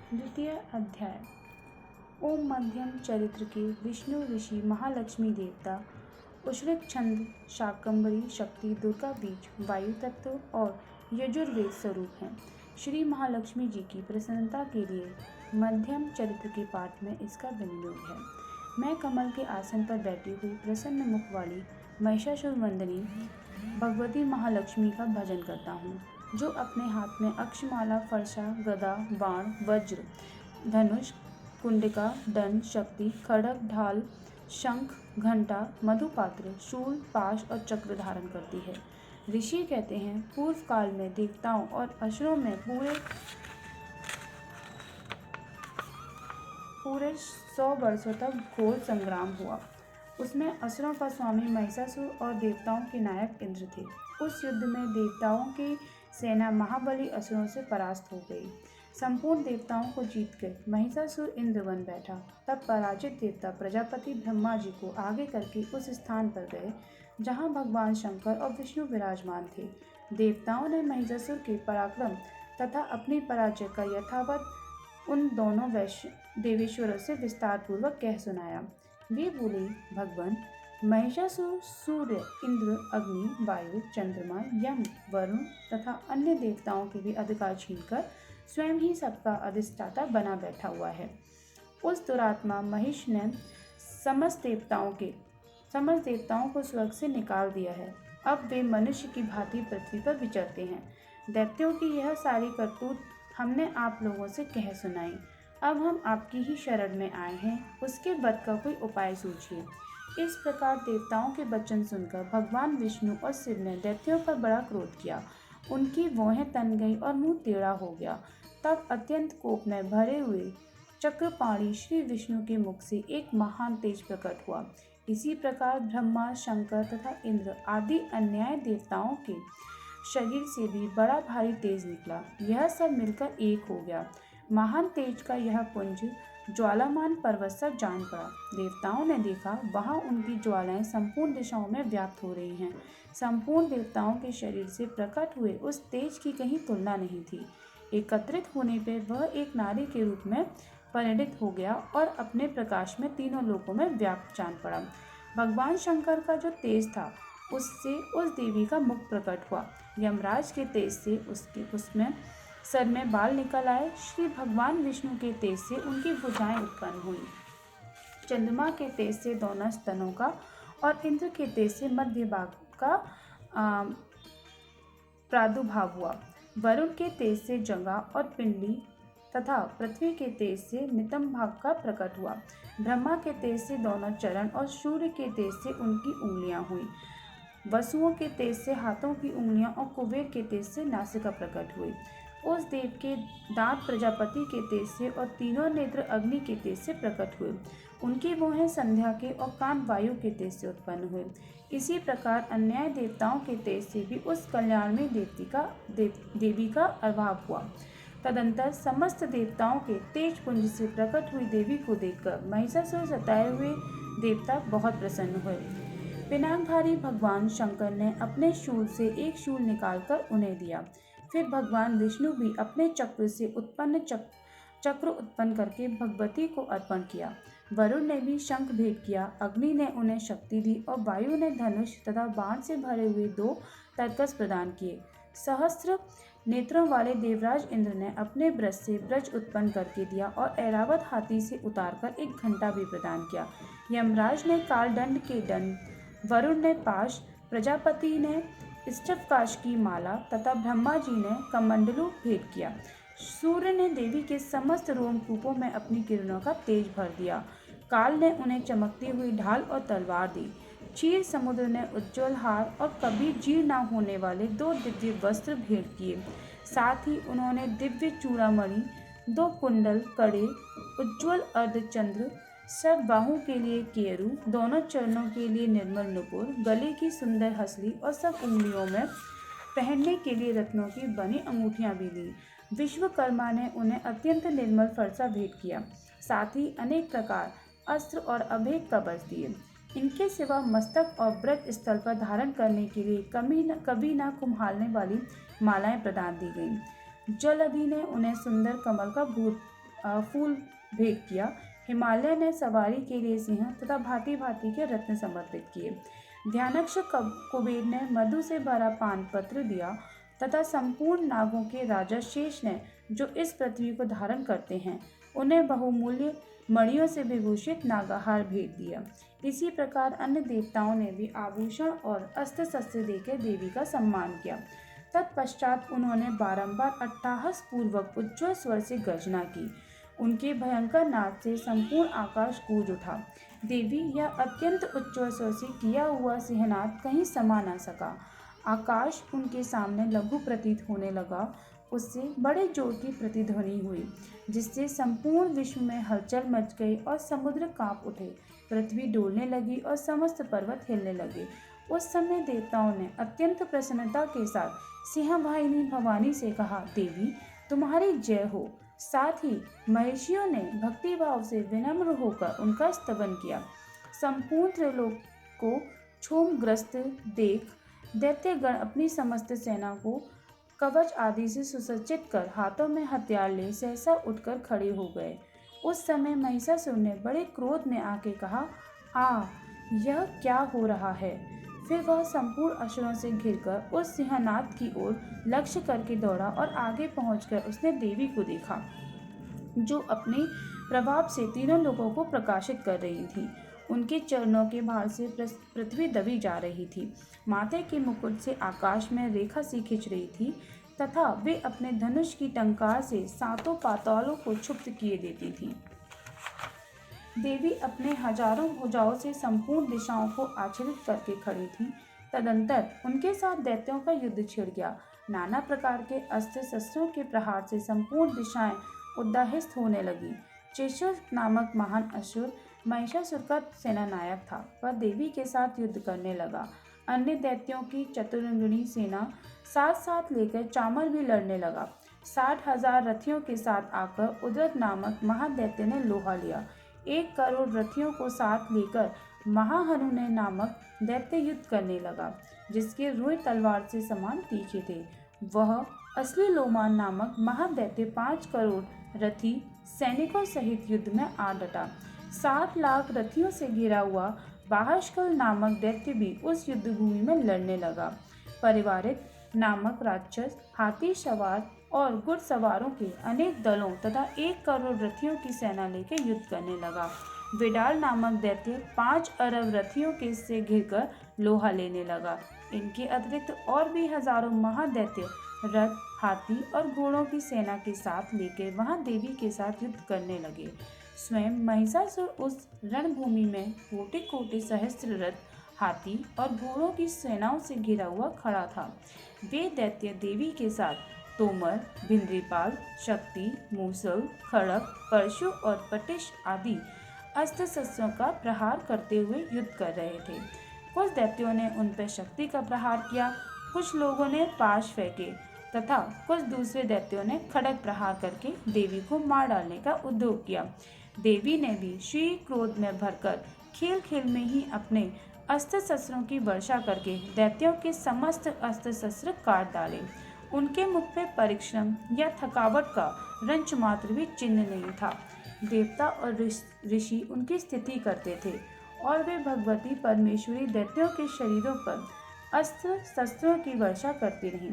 द्वितीय अध्याय। ओम मध्यम चरित्र के विष्णु ऋषि महालक्ष्मी देवता उष्णिक छंद शाकंभरी शक्ति दुर्गा बीज वायु तत्व और यजुर्वेद स्वरूप हैं। श्री महालक्ष्मी जी की प्रसन्नता के लिए मध्यम चरित्र के पाठ में इसका विनियोग है। मैं कमल के आसन पर बैठी हुई प्रसन्न मुख वाली महिषासुर वंदनी भगवती महालक्ष्मी का भजन करता हूँ, जो अपने हाथ में अक्षमाला फरसा गदा बाण वज्र धनुष कुंडिका दंड शक्ति खड्ग ढाल शंख घंटा मधुपात्र शूल पाश और चक्र धारण करती है। ऋषि कहते हैं, पूर्व काल में देवताओं और असुरों में पूरे 100 वर्षों तक घोर संग्राम हुआ। उसमें असुरों का स्वामी महिषासुर और देवताओं के नायक इंद्र थे। उस युद्ध में देवताओं की सेना महाबली असुरों से परास्त हो गई। संपूर्ण देवताओं को जीतकर महिषासुर इंद्र बन बैठा। तब पराजित देवता प्रजापति ब्रह्मा जी को आगे करके उस स्थान पर गए जहाँ भगवान शंकर और विष्णु विराजमान थे। देवताओं ने महिषासुर के पराक्रम तथा अपनी पराजय का यथावत उन दोनों देवेश्वरों से विस्तार पूर्वक कह सुनाया। वे बोले, भगवान, महिषासुर सूर्य इंद्र अग्नि वायु चंद्रमा यम वरुण तथा अन्य देवताओं के भी अधिकार छीनकर स्वयं ही सबका अधिष्ठाता बना बैठा हुआ है। उस दुरात्मा महिष ने समस्त देवताओं को स्वर्ग से निकाल दिया है। अब वे मनुष्य की भांति पृथ्वी पर विचरते हैं। दैत्यों की यह सारी करतूत हमने आप लोगों से कह सुनाई। अब हम आपकी ही शरण में आए हैं, उसके वध का कोई उपाय सूझिए। इस प्रकार देवताओं के वचन सुनकर भगवान विष्णु और शिव ने दैत्यों पर बड़ा क्रोध किया। उनकी भौहें तन गई और मुंह टेढ़ा हो गया। तब अत्यंत कोप में भरे हुए चक्रपाणी श्री विष्णु के मुख से एक महान तेज प्रकट हुआ। इसी प्रकार ब्रह्मा शंकर तथा इंद्र आदि अन्याय देवताओं के शरीर से भी बड़ा भारी तेज निकला। यह सब मिलकर एक हो गया। महान तेज का यह पुंज ज्वालामान पर्वत सा जान पड़ा। देवताओं ने देखा, वहां उनकी ज्वालाएं संपूर्ण दिशाओं में व्याप्त हो रही हैं। संपूर्ण देवताओं के शरीर से प्रकट हुए उस तेज की कहीं तुलना नहीं थी। एकत्रित होने पर वह एक नारी के रूप में परिणित हो गया और अपने प्रकाश में तीनों लोकों में व्याप्त जान पड़ा। भगवान शंकर का जो तेज था, उससे उस देवी का मुख प्रकट हुआ। यमराज के तेज से उसमें सर में बाल निकल आए। श्री भगवान विष्णु के तेज से उनकी भुजाएं उत्पन्न हुई। चंद्रमा के तेज से दोनों स्तनों का और इंद्र के तेज से मध्य भाग का प्रादुर्भाव हुआ। वरुण के तेज से जंगा और पिंडली तथा पृथ्वी के तेज से नितंब भाग का प्रकट हुआ। ब्रह्मा के तेज से दोनों चरण और सूर्य के तेज से उनकी उंगलियां हुई। वसुओं के तेज से हाथों की उंगलियां और कुबेर के तेज से नासिका प्रकट हुई। उस देव के दांत प्रजापति के तेज से और तीनों नेत्र अग्नि के तेज से प्रकट हुए। उनकी भौहें संध्या के और कान वायु के तेज से उत्पन्न हुए। इसी प्रकार अन्याय देवताओं के तेज से भी उस कल्याणमयी देवी का आविर्भाव हुआ। तदंतर समस्त देवताओं के तेज पुंज से प्रकट हुई देवी को देखकर महिषासुर सताए हुए देवता बहुत प्रसन्न हुए। पिनाकधारी भगवान शंकर ने अपने शूल से एक शूल निकालकर उन्हें दिया। फिर भगवान विष्णु भी अपने चक्र से चक्र उत्पन्न करके भगवती को अर्पण किया। वरुण ने भी शंख भेंट किया। अग्नि ने उन्हें शक्ति दी और वायु ने धनुष तथा बाण से भरे हुए 2 तरकस प्रदान किए। सहस्त्र नेत्रों वाले देवराज इंद्र ने अपने ब्रज से ब्रज उत्पन्न करके दिया और ऐरावत हाथी से उतारकर एक घंटा भी प्रदान किया। यमराज ने कालदंड के दंड, वरुण ने पाश, प्रजापति ने स्टवकाश की माला तथा ब्रह्मा जी ने कमंडलू भेंट किया। सूर्य ने देवी के समस्त रोमकूपों में अपनी किरणों का तेज भर दिया। काल ने उन्हें चमकती हुई ढाल और तलवार दी। क्षीर समुद्र ने उज्ज्वल हार और कभी जीर्ण न होने वाले 2 दिव्य वस्त्र भेंट किए। साथ ही उन्होंने दिव्य चूड़ामणि, 2 कुंडल, कड़े, उज्ज्वल अर्धचंद्र, सब बाहों के लिए केरू, दोनों चरणों के लिए निर्मल नुपुर, गले की सुंदर हसली और सब उंगलियों में पहनने के लिए रत्नों की बनी अंगूठियां भी दी। विश्वकर्मा ने उन्हें अत्यंत निर्मल फरसा भेंट किया। साथ ही अनेक प्रकार अस्त्र और अभेद कवच दिए। इनके सिवा मस्तक और ब्रज स्थल पर धारण करने के लिए कभी न कुम्हालने वाली मालाएं प्रदान दी गईं। जलधि ने उन्हें सुंदर कमल का फूल भेंट किया। हिमालय ने सवारी के लिए सिंह तथा भांति भांति के रत्न समर्पित किए। ध्यानक्ष कुबेर ने मधु से भरा पान पत्र दिया तथा संपूर्ण नागों के राजा शेष ने, जो इस पृथ्वी को धारण करते हैं, उन्हें बहुमूल्य मणियों से विभूषित नागाहार भेंट दिया। इसी प्रकार अन्य देवताओं ने भी आभूषण और अस्त्र शस्त्र देकर देवी का सम्मान किया। तत्पश्चात उन्होंने बारंबार अट्टहास पूर्वक उच्च स्वर से गर्जना की। उनके भयंकर नाद से संपूर्ण आकाश गूंज उठा। देवी यह अत्यंत उच्च स्वर से किया हुआ सिंहनाद कहीं समा न सका। आकाश उनके सामने लघु प्रतीत होने लगा। उससे बड़े जोर की प्रतिध्वनि हुई, जिससे संपूर्ण विश्व में हलचल मच गई और समुद्र कांप उठे, पृथ्वी डोलने लगी और समस्त पर्वत हिलने लगे। उस समय देवताओं ने अत्यंत प्रसन्नता के साथ सिंहवाहिनी भवानी से कहा, देवी तुम्हारी जय हो। साथ ही महर्षियों ने भक्तिभाव से विनम्र होकर उनका स्तवन किया। संपूर्ण त्रिलोक को क्षोभग्रस्त देख दैत्यगण अपनी समस्त सेना को कवच आदि से सुसज्जित कर हाथों में हथियार ले सहसा उठकर खड़े हो गए। उस समय महिषासुर ने बड़े क्रोध में आके कहा, यह क्या हो रहा है। फिर वह संपूर्ण असुरों से घिरकर उस सिंहनाद की ओर लक्ष्य करके दौड़ा और आगे पहुंचकर उसने देवी को देखा, जो अपने प्रभाव से तीनों लोगों को प्रकाशित कर रही थी। उनके चरणों के भार से पृथ्वी दबी जा रही थी। माथे के मुकुट से आकाश में रेखा सी खिंच रही थी तथा वे अपने धनुष की टंकार से सातों पातालों को क्षुब्ध किए देती थी। देवी अपने हजारों भुजाओं से संपूर्ण दिशाओं को आच्छादित करके खड़ी थी। तदंतर उनके साथ दैत्यों का युद्ध छिड़ गया। नाना प्रकार के अस्त्र शस्त्रों के प्रहार से संपूर्ण दिशाएं उद्दाहित होने लगी। चेशुर नामक महान असुर महिषासुर का सेनानायक था। वह देवी के साथ युद्ध करने लगा। अन्य दैत्यों की चतुरंगिणी सेना साथ साथ लेकर चामर भी लड़ने लगा। 60,000 रथियों के साथ आकर उद्रत नामक महादैत्य ने लोहा लिया। 1 करोड़ रथियों को साथ लेकर महाहनुने नामक दैत्य युद्ध करने लगा, जिसके रुई तलवार से समान तीखे थे। वह असली लोमान नामक महादैत्य 5 करोड़ रथी सैनिकों सहित युद्ध में आ डटा। 7 लाख रथियों से घिरा हुआ बाहस्कल नामक दैत्य भी उस युद्ध भूमि में लड़ने लगा। परिवारिक नामक राक्षस हाथी सवार और घुड़सवारों के अनेक दलों तथा 1 करोड़ रथियों की सेना लेकर युद्ध करने लगा। विडाल नामक दैत्य 5 अरब रथियों के से घिरकर लोहा लेने लगा। इनके अतिरिक्त और भी हजारों महादैत्य रथ, हाथी और घोड़ों की सेना के साथ लेकर वहां देवी के साथ युद्ध करने लगे। स्वयं महिषासुर उस रणभूमि में कोटि कोटि सहस्त्र रथ, हाथी और घोड़ों की सेनाओं से घिरा हुआ खड़ा था। वे दैत्य देवी के साथ तोमर, भिंद्रीपाल, शक्ति, मूसल, खड़ग, परशु और पटिश आदि अस्त्र शस्त्रों का प्रहार करते हुए युद्ध कर रहे थे। कुछ दैत्यों ने उन पर शक्ति का प्रहार किया, कुछ लोगों ने पाश फेंके तथा कुछ दूसरे दैत्यों ने खड़ग प्रहार करके देवी को मार डालने का उद्योग किया। देवी ने भी श्री क्रोध में भरकर खेल खेल में ही अपने अस्त्र शस्त्रों की वर्षा करके दैत्यों के समस्त अस्त्र शस्त्र काट डाले। उनके मुख पे परिश्रम या थकावट का रंच मात्र भी चिन्ह नहीं था। देवता और ऋषि उनकी स्थिति करते थे और वे भगवती परमेश्वरी दैत्यों के शरीरों पर अस्त्र शस्त्रों की वर्षा करती रहीं।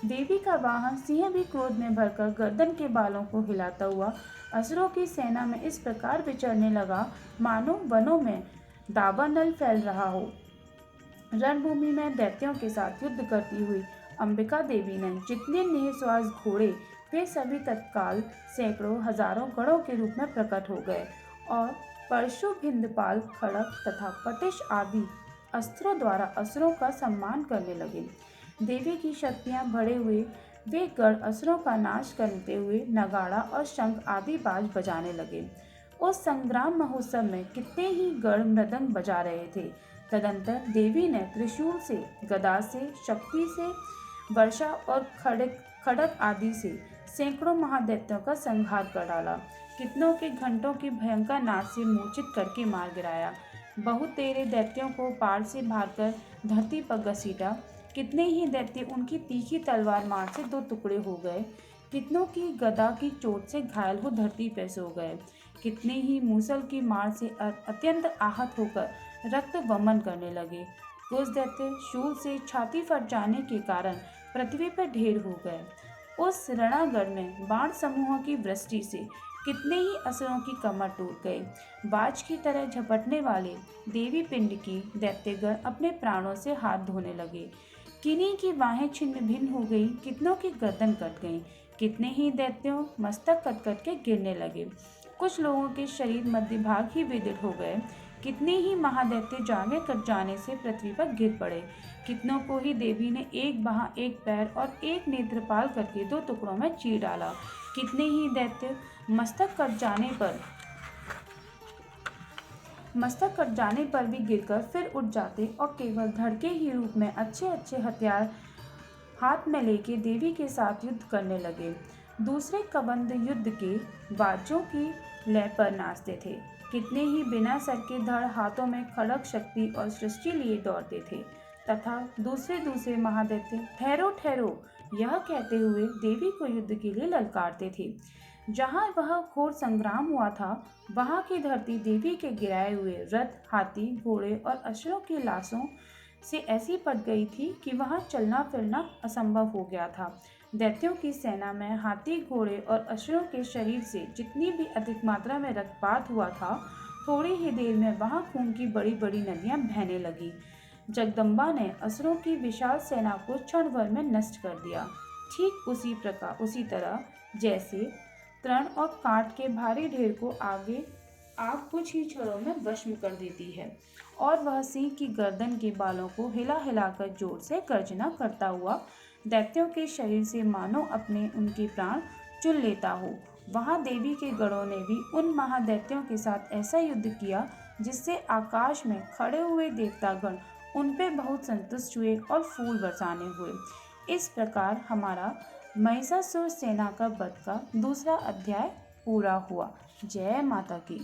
देवी का वाहन सिंह भी क्रोध में भरकर गर्दन के बालों को हिलाता हुआ असुरों की सेना में इस प्रकार विचरने लगा, मानो वनों में दावानल फैल रहा हो। रणभूमि में दैत्यों के साथ युद्ध करती हुई अंबिका देवी ने जितने निःश्वास घोड़े वे सभी तत्काल सैकड़ों हजारों गणों के रूप में प्रकट हो गए और परशु, भिंदपाल, खड़ग तथा पटिश आदि अस्त्रों द्वारा असुरों का सम्मान करने लगे। देवी की शक्तियां बढ़े हुए वे गढ़ असुरों का नाश करते हुए नगाड़ा और शंख आदि बाज बजाने लगे। उस संग्राम महोत्सव में कितने ही गढ़ मृदंग बजा रहे थे। तदंतर देवी ने त्रिशूल से, गदा से, शक्ति से, वर्षा और खड़ग आदि से सैकड़ों महादैत्यों का संहार कर डाला। कितनों के घंटों की भयंकर नाद से मूर्छित करके मार गिराया। बहुत तेरे दैत्यों को पार से भागकर धरती पर घसीटा। कितने ही दैत्य उनकी तीखी तलवार मार से 2 टुकड़े हो गए। कितनों की गदा की चोट से घायल हो धरती पर सो गए। कितने ही मूसल की मार से अत्यंत आहत होकर रक्त वमन करने लगे। कुछ दैत्य शूल से छाती फट जाने के कारण पृथ्वी पर ढेर हो गए। उस रणांगण में बाण समूहों की वृष्टि से कितने ही असुरों की कमर टूट गई। बाज की तरह झपटने वाले देवी पिंड की दैत्यगण अपने प्राणों से हाथ धोने लगे। किन्हीं की बाहें छिन्न भिन्न हो गई, कितनों की गर्दन कट गई। कितने ही दैत्यों मस्तक कट कट के गिरने लगे। कुछ लोगों के शरीर मध्य भाग ही विदित हो गए। कितने ही महादैत्य जांघें कट जाने से पृथ्वी पर गिर पड़े। कितनों को ही देवी ने एक बाह, एक पैर और एक नेत्रपाल करके दो टुकड़ों में चीर डाला। कितने ही दैत्य मस्तक कट जाने पर भी गिरकर फिर उठ जाते और केवल धड़ के ही रूप में अच्छे अच्छे हथियार हाथ में लेके देवी के साथ युद्ध करने लगे। दूसरे कबंध युद्ध के बाजों की लय पर नाचते थे। कितने ही बिना सर के धड़ हाथों में खड़ग शक्ति और सृष्टि लिए दौड़ते थे तथा दूसरे दूसरे महादैत्य ठहरो ठहरो यह कहते हुए देवी को युद्ध के लिए ललकारते थे। जहाँ वह घोर संग्राम हुआ था वहाँ की धरती देवी के गिराए हुए रथ, हाथी, घोड़े और अश्वों की लाशों से ऐसी पट गई थी कि वहां चलना फिरना असंभव हो गया था। दैत्यों की सेना में हाथी, घोड़े और अश्वों के शरीर से जितनी भी अधिक मात्रा में रक्तपात हुआ था, थोड़ी ही देर में वहां खून की बड़ी बड़ी नदियां बहने लगी। जगदम्बा ने असुरों की विशाल सेना को क्षण भर में नष्ट कर दिया। ठीक उसी तरह जैसे तृण और कांट के भारी ढेर को आग कुछ ही क्षणों में भस्म कर देती है और वह सिंह की गर्दन के बालों को हिला हिलाकर जोर से गर्जना करता हुआ दैत्यों के शरीर से मानो अपने उनके प्राण चुन लेता हो। वहां देवी के गणों ने भी उन महादैत्यों के साथ ऐसा युद्ध किया जिससे आकाश में खड़े हुए देवतागण उन पे बहुत संतुष्ट हुए और फूल बरसाने हुए। इस प्रकार हमारा महिषासुर सेना का वध का दूसरा अध्याय पूरा हुआ। जय माता की।